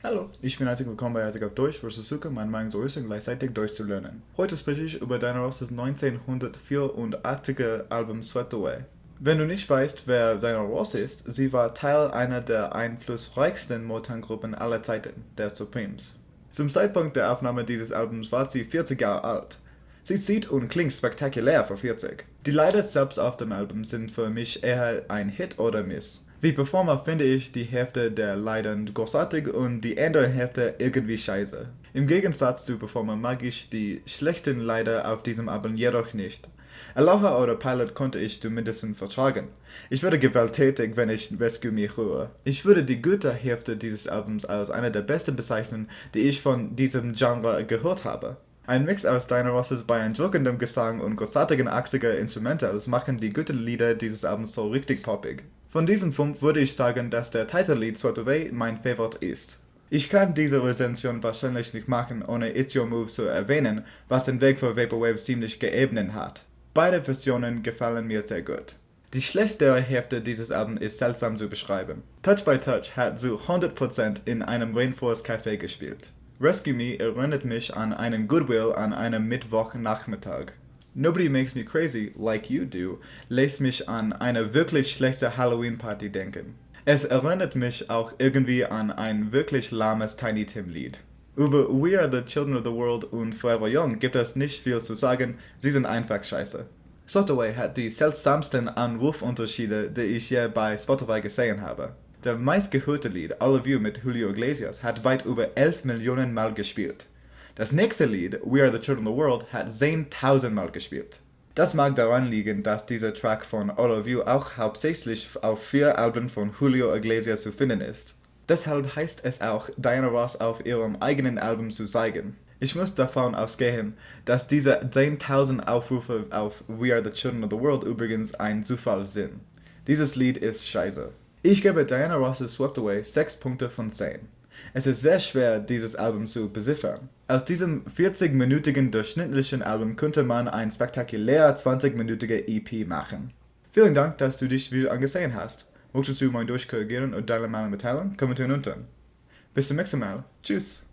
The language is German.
Hallo, ich bin herzlich willkommen bei Isaac auf Deutsch, wo ich versuche, meine Meinung zu äußern, gleichzeitig Deutsch zu lernen. Heute spreche ich über Diana Ross's 1984er Album Swept Away. Wenn du nicht weißt, wer Diana Ross ist, sie war Teil einer der einflussreichsten Motown-Gruppen aller Zeiten, der Supremes. Zum Zeitpunkt der Aufnahme dieses Albums war sie 40 Jahre alt. Sie sieht und klingt spektakulär für 40. Die Lieder selbst auf dem Album sind für mich eher ein Hit oder Miss. Wie Performer finde ich die Hälfte der Lieder großartig und die andere Hälfte irgendwie scheiße. Im Gegensatz zu Performer mag ich die schlechten Lieder auf diesem Album jedoch nicht. Aloha oder Pilot konnte ich zumindest vertragen. Ich werde gewalttätig, wenn ich Rescue Me höre. Ich würde die gute Hälfte dieses Albums als eine der besten bezeichnen, die ich von diesem Genre gehört habe. Ein Mix aus Diana Ross's beeindruckendem Gesang und großartigen 80er Instrumentals machen die guten Lieder dieses Albums so richtig poppig. Von diesen 5 würde ich sagen, dass der Titellied Swept Away mein Favorit ist. Ich kann diese Rezension wahrscheinlich nicht machen, ohne It's Your Move zu erwähnen, was den Weg für Vaporwave ziemlich geebnet hat. Beide Versionen gefallen mir sehr gut. Die schlechtere Hälfte dieses Albums ist seltsam zu beschreiben. Touch by Touch hat zu 100% in einem Rainforest Café gespielt. Rescue Me erinnert mich an einen Goodwill an einem Mittwochnachmittag. Nobody Makes Me Crazy, Like You Do, lässt mich an eine wirklich schlechte Halloween-Party denken. Es erinnert mich auch irgendwie an ein wirklich lahmes Tiny Tim-Lied. Über We Are the Children of the World und Forever Young gibt es nicht viel zu sagen, sie sind einfach scheiße. Swept Away hat die seltsamsten Anrufunterschiede, die ich je bei Spotify gesehen habe. Der meistgehörte Lied, All of You mit Julio Iglesias, hat weit über 11 Millionen Mal gespielt. Das nächste Lied, We Are the Children of the World, hat 10.000 Mal gespielt. Das mag daran liegen, dass dieser Track von All of You auch hauptsächlich auf 4 Alben von Julio Iglesias zu finden ist. Deshalb heißt es auch, Diana Ross auf ihrem eigenen Album zu zeigen. Ich muss davon ausgehen, dass diese 10.000 Aufrufe auf We Are the Children of the World übrigens ein Zufall sind. Dieses Lied ist scheiße. Ich gebe Diana Ross's Swept Away 6 Punkte von 10. Es ist sehr schwer, dieses Album zu beziffern. Aus diesem 40-minütigen durchschnittlichen Album könnte man ein spektakulär 20-minütige EP machen. Vielen Dank, dass du dich wieder angesehen hast. Möchtest du mein Deutsch korrigieren und deine Meinung mitteilen? Kommentieren unten. Bis zum nächsten Mal. Tschüss.